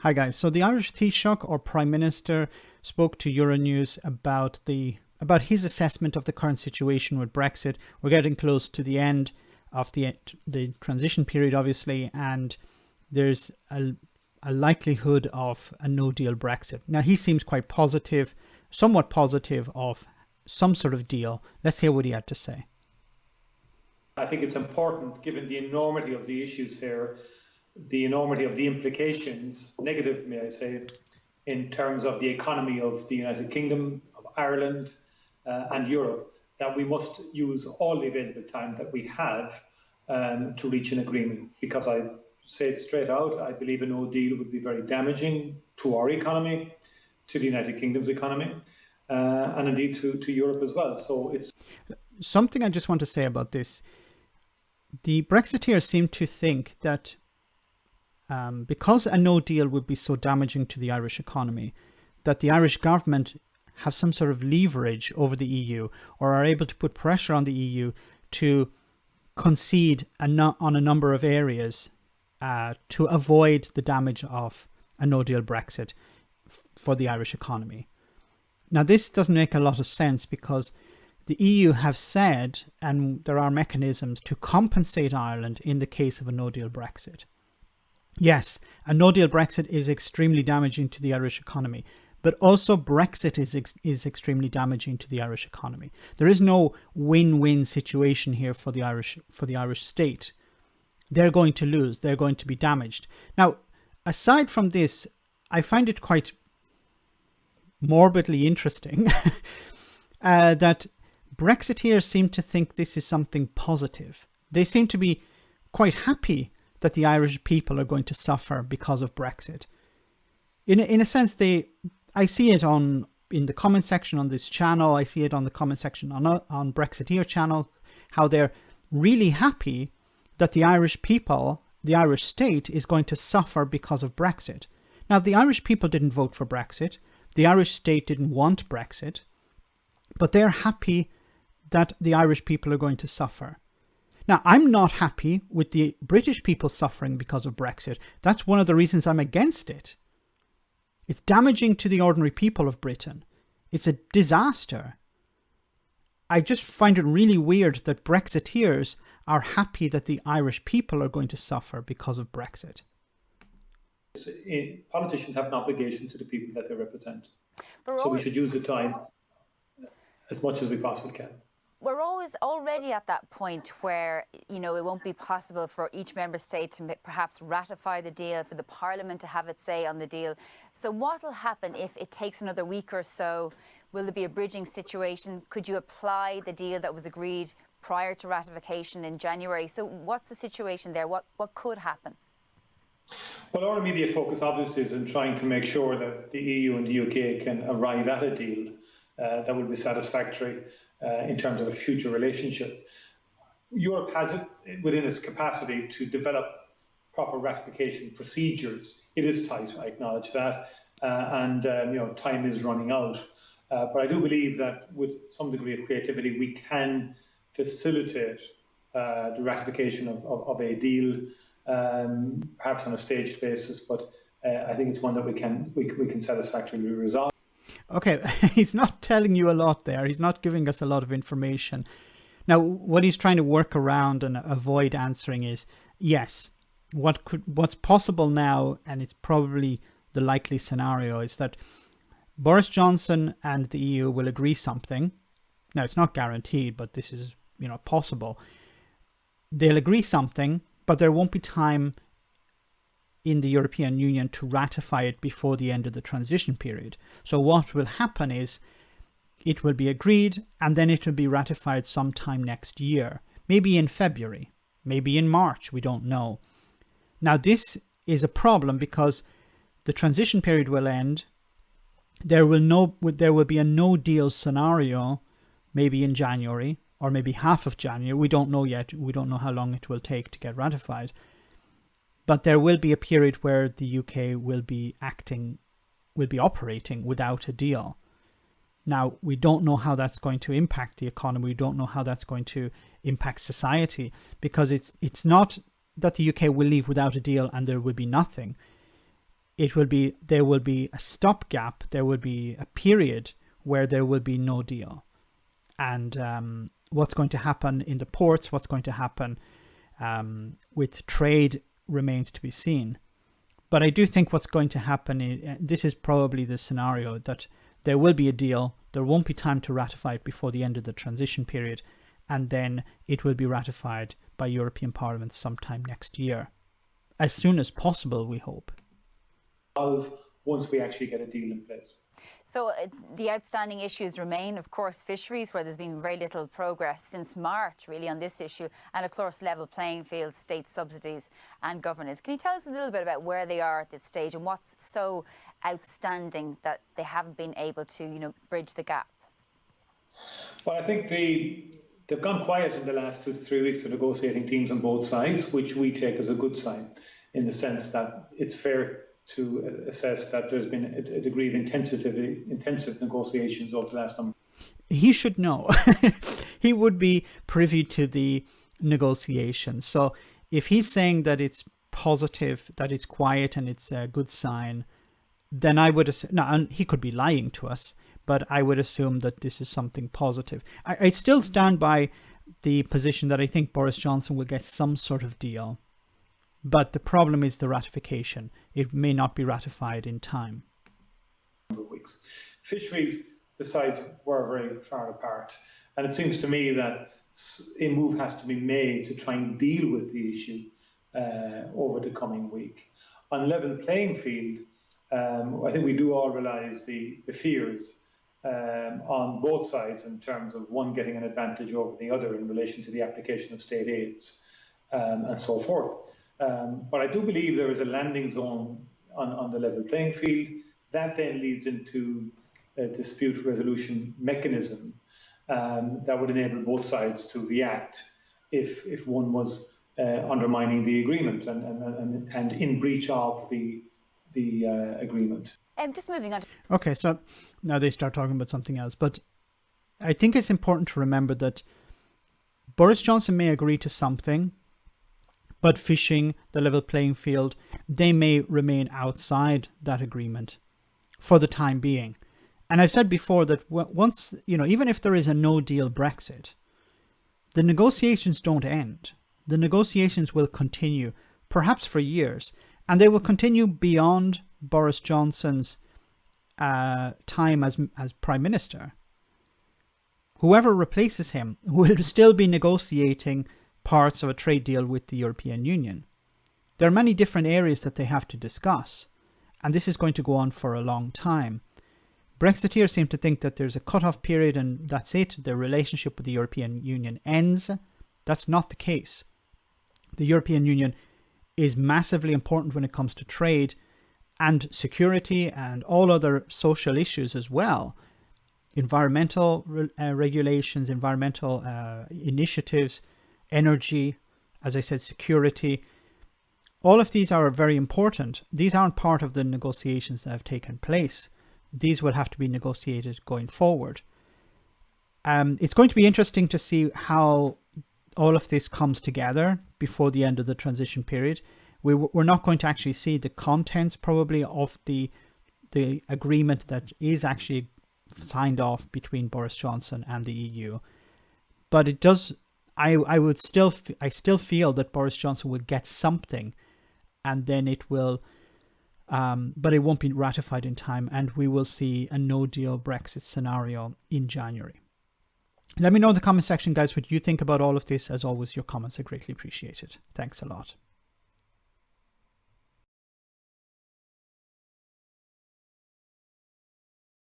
Hi guys. So the Irish Taoiseach or Prime Minister spoke to Euronews about his assessment of the current situation with Brexit. We're getting close to the end of the transition period, obviously, and there's a likelihood of a no-deal Brexit. Now he seems quite positive, somewhat positive of some sort of deal. Let's hear what he had to say. I think it's important, given the enormity of the issues here, the enormity of the implications, negative, may I say, in terms of the economy of the United Kingdom, of Ireland and Europe, that we must use all the available time that we have to reach an agreement. Because I say it straight out, I believe a no deal would be very damaging to our economy, to the United Kingdom's economy, and indeed to Europe as well. So it's something I just want to say about this. The Brexiteers seem to think that because a no deal would be so damaging to the Irish economy, that the Irish government have some sort of leverage over the EU or are able to put pressure on the EU to concede on a number of areas to avoid the damage of a no deal Brexit for the Irish economy. Now, this doesn't make a lot of sense because the EU have said, and there are mechanisms to compensate Ireland in the case of a no deal Brexit. Yes, a no-deal Brexit is extremely damaging to the Irish economy, but also Brexit is extremely damaging to the Irish economy. There is no win-win situation here for the Irish state. They're going to lose. They're going to be damaged. Now, aside from this, I find it quite morbidly interesting that Brexiteers seem to think this is something positive. They seem to be quite happy that the Irish people are going to suffer because of Brexit. In a sense, I see it in the comment section on this channel. I see it on the comment section on Brexiteer channel, how they're really happy that the Irish people, the Irish state, is going to suffer because of Brexit. Now, the Irish people didn't vote for Brexit. The Irish state didn't want Brexit, but they're happy that the Irish people are going to suffer. Now, I'm not happy with the British people suffering because of Brexit. That's one of the reasons I'm against it. It's damaging to the ordinary people of Britain. It's a disaster. I just find it really weird that Brexiteers are happy that the Irish people are going to suffer because of Brexit. Politicians have an obligation to the people that they represent. So we should use the time as much as we possibly can. We're already at that point where, it won't be possible for each member state to perhaps ratify the deal, for the Parliament to have its say on the deal. So what will happen if it takes another week or so? Will there be a bridging situation? Could you apply the deal that was agreed prior to ratification in January? So what's the situation there? What could happen? Well, our immediate focus obviously is in trying to make sure that the EU and the UK can arrive at a deal that will be satisfactory in terms of a future relationship. Europe has it within its capacity to develop proper ratification procedures. It is tight, I acknowledge that, and time is running out. But I do believe that with some degree of creativity, we can facilitate the ratification of a deal, perhaps on a staged basis. But I think it's one that we can satisfactorily resolve. Okay, he's not telling you a lot there. He's not giving us a lot of information. Now, what he's trying to work around and avoid answering is, yes, what's possible now, and it's probably the likely scenario, is that Boris Johnson and the EU will agree something. Now, it's not guaranteed, but this is, possible. They'll agree something, but there won't be time in the European Union to ratify it before the end of the transition period. So what will happen is it will be agreed and then it will be ratified sometime next year, maybe in February, maybe in March, we don't know. Now this is a problem because the transition period will end. There will be a no deal scenario maybe in January or maybe half of January. We don't know yet. We don't know how long it will take to get ratified. But there will be a period where the UK will be operating without a deal. Now, we don't know how that's going to impact the economy. We don't know how that's going to impact society, because it's not that the UK will leave without a deal and there will be nothing. there will be a stopgap, there will be a period where there will be no deal. And what's going to happen in the ports, what's going to happen with trade remains to be seen. But I do think what's going to happen, this is probably the scenario, that there will be a deal, there won't be time to ratify it before the end of the transition period, and then it will be ratified by European Parliament sometime next year. As soon as possible, we hope. Once we actually get a deal in place. So the outstanding issues remain, of course, fisheries, where there's been very little progress since March, really, on this issue, and of course, level playing field, state subsidies and governance. Can you tell us a little bit about where they are at this stage and what's so outstanding that they haven't been able to, bridge the gap? Well, I think they've gone quiet in the last 2 to 3 weeks, the negotiating teams on both sides, which we take as a good sign, in the sense that it's fair to assess that there's been a degree of intensive negotiations over the last number. He should know. He would be privy to the negotiations. So if he's saying that it's positive, that it's quiet and it's a good sign, then I would assume, and he could be lying to us, but I would assume that this is something positive. I still stand by the position that I think Boris Johnson will get some sort of deal. But the problem is the ratification. It may not be ratified in time. Weeks. Fisheries, the sides were very far apart. And it seems to me that a move has to be made to try and deal with the issue over the coming week. On level playing field, I think we do all realise the fears on both sides in terms of one getting an advantage over the other in relation to the application of state aids and so forth. But I do believe there is a landing zone on the level playing field. That then leads into a dispute resolution mechanism that would enable both sides to react if one was undermining the agreement and in breach of the agreement. Just moving on. Okay, so now they start talking about something else. But I think it's important to remember that Boris Johnson may agree to something, but fishing, the level playing field, they may remain outside that agreement for the time being. And I've said before that once, even if there is a no-deal Brexit, the negotiations don't end. The negotiations will continue, perhaps for years, and they will continue beyond Boris Johnson's time as Prime Minister. Whoever replaces him will still be negotiating parts of a trade deal with the European Union. There are many different areas that they have to discuss, and this is going to go on for a long time. Brexiteers seem to think that there's a cut-off period and that's it, the relationship with the European Union ends. That's not the case. The European Union is massively important when it comes to trade and security and all other social issues as well. Environmental regulations, environmental initiatives, energy, as I said, security. All of these are very important. These aren't part of the negotiations that have taken place. These will have to be negotiated going forward. It's going to be interesting to see how all of this comes together before the end of the transition period. We're not going to actually see the contents probably of the agreement that is actually signed off between Boris Johnson and the EU. But it does... I still feel that Boris Johnson will get something, and then it will, but it won't be ratified in time, and we will see a no-deal Brexit scenario in January. Let me know in the comment section, guys, what you think about all of this. As always, your comments are greatly appreciated. Thanks a lot.